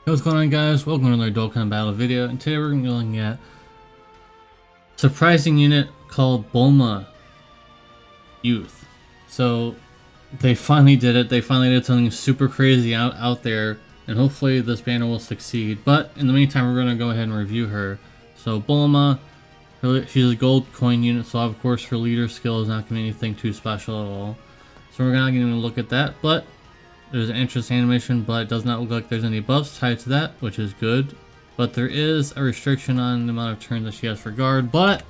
Hey, what's going on, guys? Welcome to another Dokkan battle video, and today we're going to be looking at a surprising unit called Bulma Youth. So they finally did it. They finally did something super crazy out there, and hopefully this banner will succeed. But in the meantime, we're going to go ahead and review her. So Bulma, she's a gold coin unit, so of course her leader skill is not going to be anything too special at all. So we're not going to look at that, but there's an interesting animation, but it does not look like there's any buffs tied to that, which is good. But there is a restriction on the amount of turns that she has for guard, but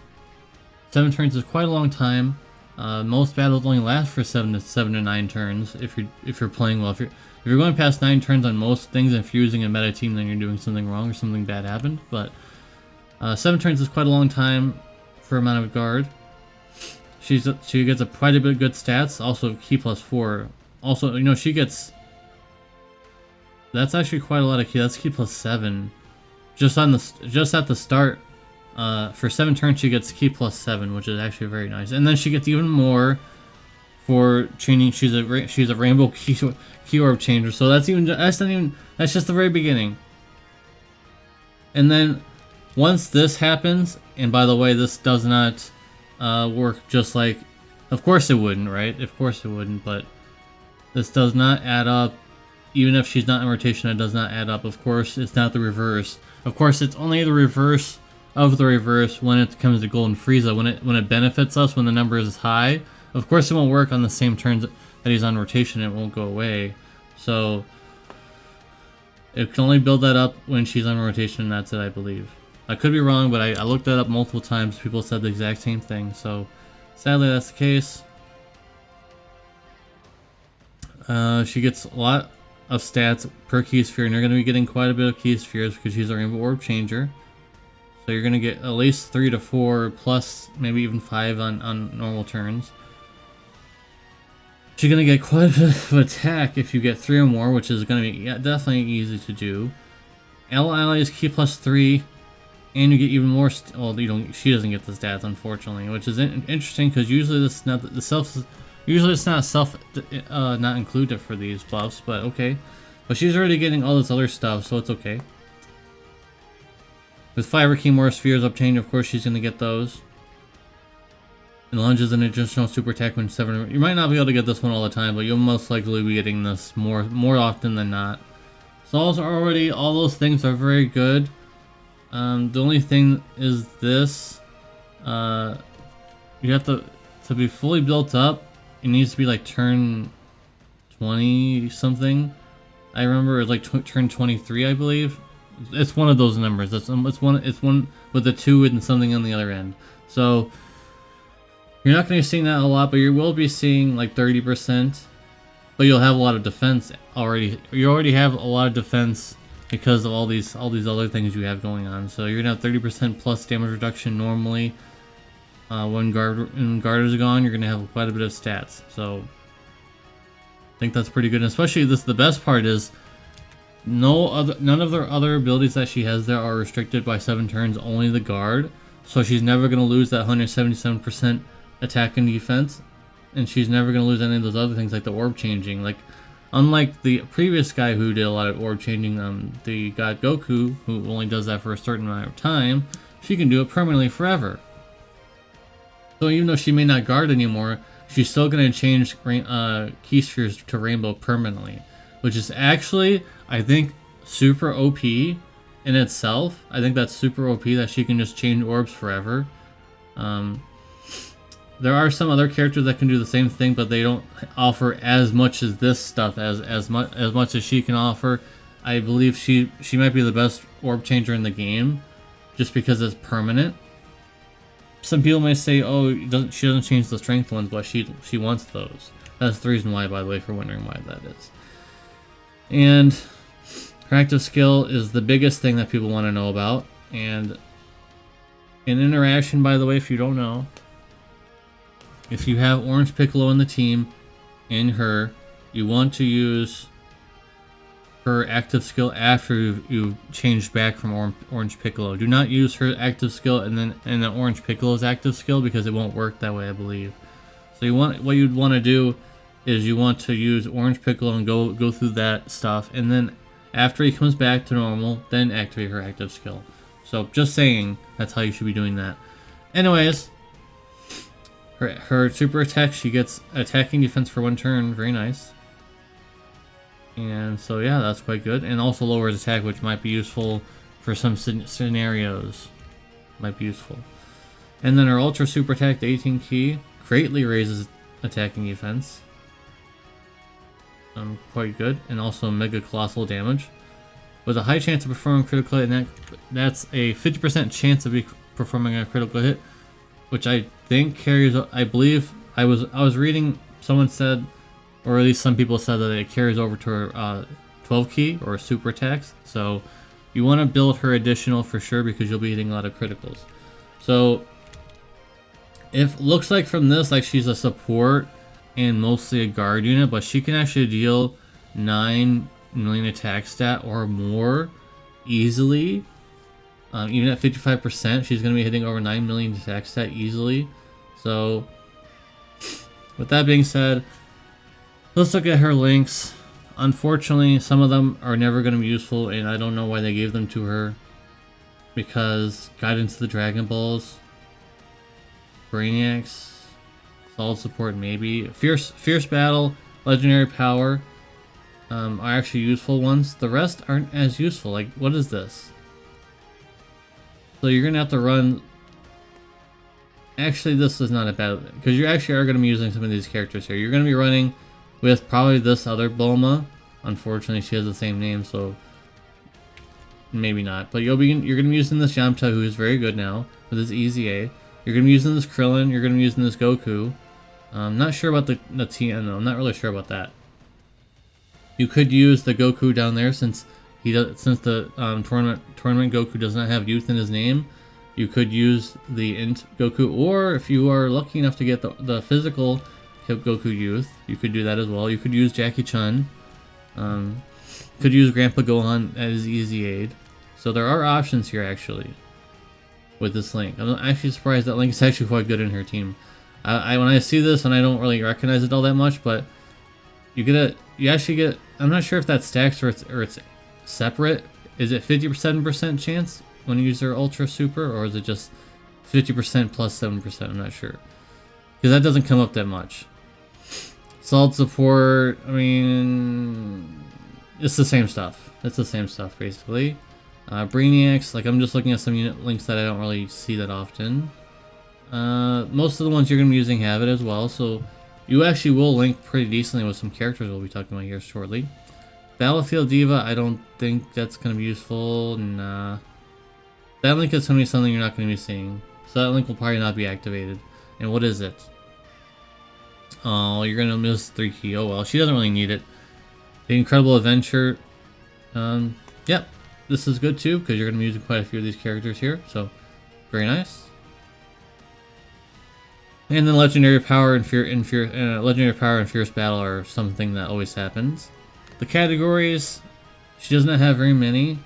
7 turns is quite a long time. Most battles only last for 7 to 9 turns if you're playing well. If you're going past 9 turns on most things, and if you're using a meta team, then you're doing something wrong or something bad happened. But 7 turns is quite a long time for amount of guard. She gets quite a bit of good stats. Also key plus 4. Also, you know, she gets... That's actually quite a lot of key. That's key plus 7. Just at the start, for 7 turns, she gets key plus 7, which is actually very nice. And then she gets even more for changing. She's a rainbow key orb changer. So that's just the very beginning. And then once this happens, and by the way, this does not work just like... Of course it wouldn't, right? Of course it wouldn't, but this does not add up. Even if she's not in rotation, it does not add up. Of course, it's not the reverse. Of course, it's only the reverse of the reverse when it comes to Golden Frieza. When it benefits us, when the number is high. Of course, it won't work on the same turns that he's on rotation. It won't go away. So it can only build that up when she's on rotation, and that's it, I believe. I could be wrong, but I looked that up multiple times. People said the exact same thing. So sadly, that's the case. She gets a lot of stats per key sphere, and you're going to be getting quite a bit of key spheres because she's a rainbow orb changer. So you're going to get at least 3 to 4 plus maybe even 5 on normal turns. She's going to get quite a bit of attack if you get 3 or more, which is going to be definitely easy to do. Ally is key plus 3, and you get even more. Well, you don't. She doesn't get the stats, unfortunately, which is interesting because usually this is not the self. Usually it's not not included for these buffs, but okay. But she's already getting all this other stuff, so it's okay. With 5 or key more spheres obtained, of course she's going to get those. And lunges an additional super attack when 7... You might not be able to get this one all the time, but you'll most likely be getting this more often than not. So also already, all those things are very good. The only thing is this. You have to be fully built up. It needs to be like turn 20 something. I remember it was like turn 23, I believe. It's one of those numbers. It's one with the 2 and something on the other end. So you're not going to be seeing that a lot, but you will be seeing like 30%. But you'll have a lot of defense already. You already have a lot of defense because of all these other things you have going on. So you're gonna have 30% plus damage reduction normally. When guard is gone, you're gonna have quite a bit of stats. So I think that's pretty good. And especially the best part is none of their other abilities that she has there are restricted by 7 turns. Only the guard. So she's never gonna lose that 177% attack and defense, and she's never gonna lose any of those other things like the orb changing. Like unlike the previous guy who did a lot of orb changing, the God Goku, who only does that for a certain amount of time, she can do it permanently forever. So even though she may not guard anymore, she's still going to change key spheres to rainbow permanently. Which is actually, I think, super OP in itself. I think that's super OP that she can just change orbs forever. There are some other characters that can do the same thing, but they don't offer as much as this stuff as much as she can offer. I believe she might be the best orb changer in the game, just because it's permanent. Some people may say, "Oh, she doesn't change the strength ones, but she wants those." That's the reason why, by the way, for wondering why that is. And her active skill is the biggest thing that people want to know about. And in interaction, by the way, if you don't know, if you have Orange Piccolo in the team, and her, you want to use her active skill after you've changed back from Orange Piccolo. Do not use her active skill and then Orange Piccolo's active skill, because it won't work that way, I believe. So what you'd want to do is you want to use Orange Piccolo and go through that stuff, and then After he comes back to normal, then activate her active skill. So just saying, that's how you should be doing that. Anyways, her super attack, she gets attacking defense for 1 turn. Very nice. And so yeah, that's quite good. And also lowers attack, which might be useful for some scenarios. Might be useful. And then her ultra super attack, the 18 key, greatly raises attacking defense. Quite good. And also mega colossal damage. With a high chance of performing critical hit, and that's a 50% chance of performing a critical hit, which I think carries. I believe I was reading, someone said, or at least some people said, that it carries over to her 12 key or super attacks. So you want to build her additional for sure, because you'll be hitting a lot of criticals. So it looks like from this, like she's a support and mostly a guard unit, but she can actually deal 9 million attack stat or more easily. Even at 55%, she's going to be hitting over 9 million attack stat easily. So with that being said, let's look at her links. Unfortunately, some of them are never going to be useful, and I don't know why they gave them to her. Because Guidance to the Dragon Balls, Brainiacs, Solid Support maybe, Fierce Battle, Legendary Power are actually useful ones. The rest aren't as useful. Like, what is this? So you're going to have to run... Actually, this is not a bad... because you actually are going to be using some of these characters here. You're going to be running with probably this other Bulma. Unfortunately, she has the same name, so maybe not. But you're going to be using this Yamcha, who is very good now with his EZA. You're going to be using this Krillin. You're going to be using this Goku. I'm not sure about the TN though. I'm not really sure about that. You could use the Goku down there, since the tournament Goku does not have youth in his name. You could use the Int Goku, or if you are lucky enough to get the physical Goku youth, you could do that as well. You could use Jackie Chun. Could use Grandpa Gohan as easy aid. So there are options here actually with this Link. I'm actually surprised that Link is actually quite good in her team. When I see this, and I don't really recognize it all that much, but you actually get. I'm not sure if that stacks or it's separate. Is it 57% chance when you use her Ultra Super, or is it just 50% plus 7%? I'm not sure, because that doesn't come up that much. Solid Support, I mean, it's the same stuff. It's the same stuff basically. Brainiacs, like I'm just looking at some unit links that I don't really see that often. Most of the ones you're going to be using have it as well, so you actually will link pretty decently with some characters we'll be talking about here shortly. Battlefield Diva, I don't think that's going to be useful. Nah. That link is going to be something you're not going to be seeing. So that link will probably not be activated. And what is it? Oh, you're going to miss 3 key. Oh well, she doesn't really need it. The Incredible Adventure. Yep. This is good too, because you're going to be using quite a few of these characters here. So, very nice. And then Legendary Power and Legendary Power and Fierce Battle are something that always happens. The categories, she does not have very many.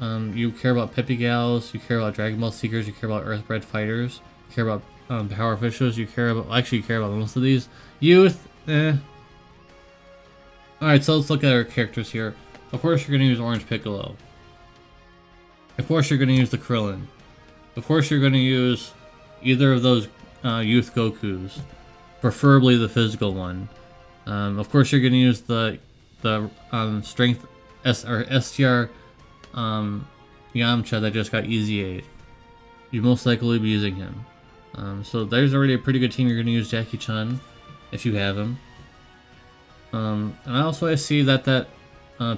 You care about Peppy Gals, you care about Dragon Ball Seekers, you care about Earthbred Fighters, you care about Power Officials, you care about most of these. Youth, eh. Alright, so let's look at our characters here. Of course you're going to use Orange Piccolo. Of course you're going to use the Krillin. Of course you're going to use either of those Youth Gokus, preferably the physical one. Of course you're going to use the Strength STR Yamcha that just got Easy Aid. You most likely be using him. So there's already a pretty good team. You're going to use Jackie Chun if you have him. And I see that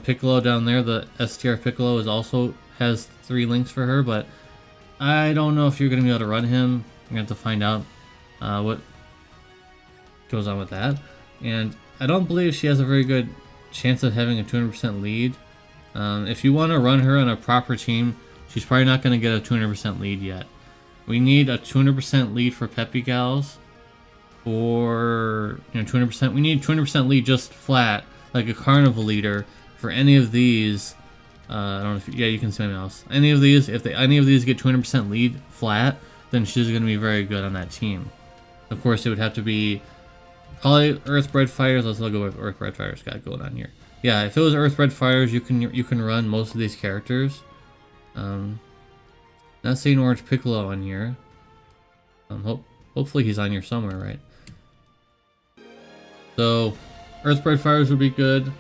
Piccolo down there, the STR Piccolo, has 3 links for her, but I don't know if you're going to be able to run him. You're going to have to find out what goes on with that. And I don't believe she has a very good chance of having a 200% lead. If you want to run her on a proper team, she's probably not going to get a 200% lead yet. We need a 200% lead for Peppy Gals, or 200%. We need 200% lead just flat, like a carnival leader for any of these. I don't know if you can see my mouse. Any of these, if any of these get 200% lead flat, then she's going to be very good on that team. Of course, it would have to be probably Earthbred Fighters. Let's go with Earthbred Fighters got going on here. yeah, if it was Earth Red Fighters, you can run most of these characters. Not seeing Orange Piccolo on here. Hopefully he's on here somewhere, right? So, Earth Red Fighters would be good.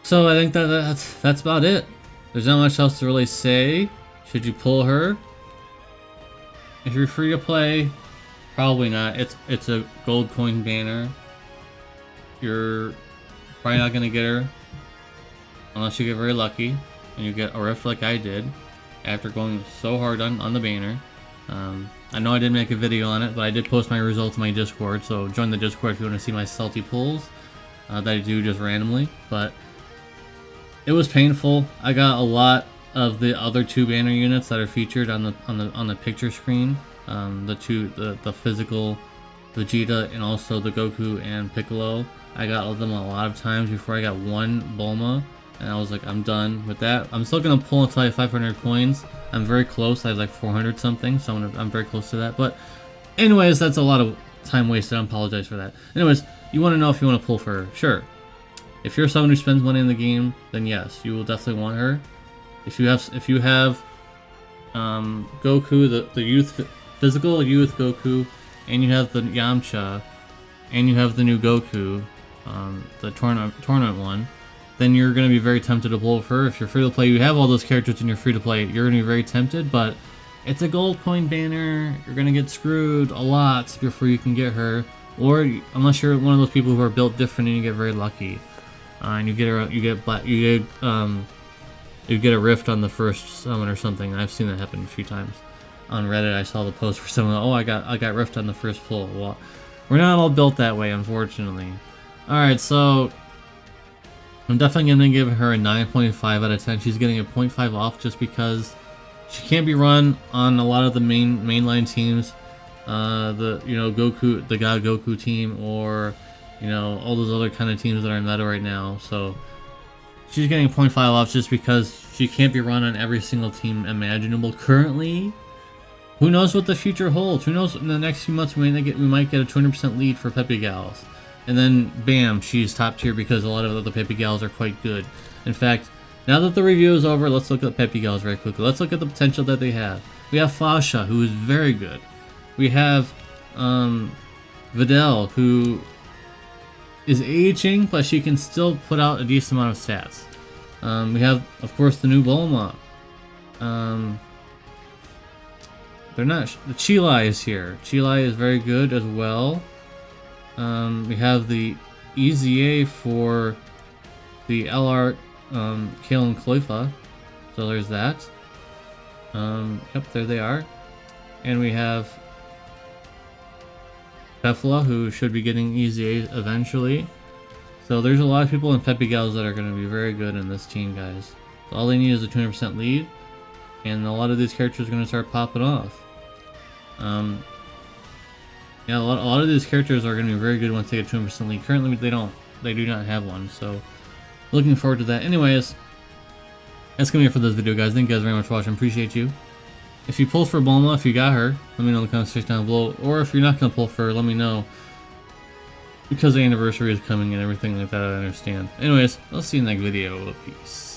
So I think that's about it. There's not much else to really say. Should you pull her? If you're free to play, probably not. It's a gold coin banner. You're probably not gonna get her unless you get very lucky and you get a rift like I did after going so hard on the banner. I know I didn't make a video on it, but I did post my results in my Discord, so join the Discord if you want to see my salty pulls that I do just randomly. But it was painful. I got a lot of the other two banner units that are featured on the picture screen. The physical Vegeta and also the Goku and Piccolo. I got them a lot of times before I got one Bulma, and I was like, I'm done with that. I'm still gonna pull until I have 500 coins. I'm very close. I have like 400 something, so I'm very close to that. But anyways, that's a lot of time wasted. I apologize for that. Anyways, you want to know if you want to pull for her? Sure. If you're someone who spends money in the game, then yes, you will definitely want her. If you have Goku, the youth physical youth Goku, and you have the Yamcha, and you have the new Goku, the tournament one, then you're going to be very tempted to pull for her. If you're free to play, you have all those characters and you're free to play, you're going to be very tempted, but it's a gold coin banner. You're going to get screwed a lot before you can get her, or unless you're one of those people who are built different and you get very lucky, and you get a rift on the first summon or something. I've seen that happen a few times. On Reddit, I saw the post for someone, oh, I got rift on the first pull. Well, we're not all built that way, unfortunately. Alright, so I'm definitely going to give her a 9.5 out of 10. She's getting a 0.5 off just because she can't be run on a lot of the mainline teams. Goku, the God Goku team, or all those other kind of teams that are in meta right now. So she's getting a 0.5 off just because she can't be run on every single team imaginable currently. Who knows what the future holds? Who knows, in the next few months we might get a 200% lead for Peppy Gals. And then, bam, she's top tier because a lot of other Peppy Gals are quite good. In fact, now that the review is over, let's look at Peppy Gals very quickly. Let's look at the potential that they have. We have Fasha, who is very good. We have Videl, who is aging, but she can still put out a decent amount of stats. We have, of course, the new Bulma. The Chilai is here. Chilai is very good as well. We have the EZA for the LR Kale and Khalifa. So there's that. Yep, there they are. And we have Pefla, who should be getting EZA eventually. So there's a lot of people in Peppy Gals that are going to be very good in this team, guys. So all they need is a 200% lead, and a lot of these characters are going to start popping off. Yeah, a lot of these characters are going to be very good once they get 200% lead. Currently, they do not have one, so looking forward to that. Anyways, that's going to be it for this video, guys. Thank you guys very much for watching. Appreciate you. If you pulled for Bulma, if you got her, let me know in the comments section down below. Or if you're not going to pull for her, let me know. Because the anniversary is coming and everything like that, I understand. Anyways, I'll see you in the next video. Peace.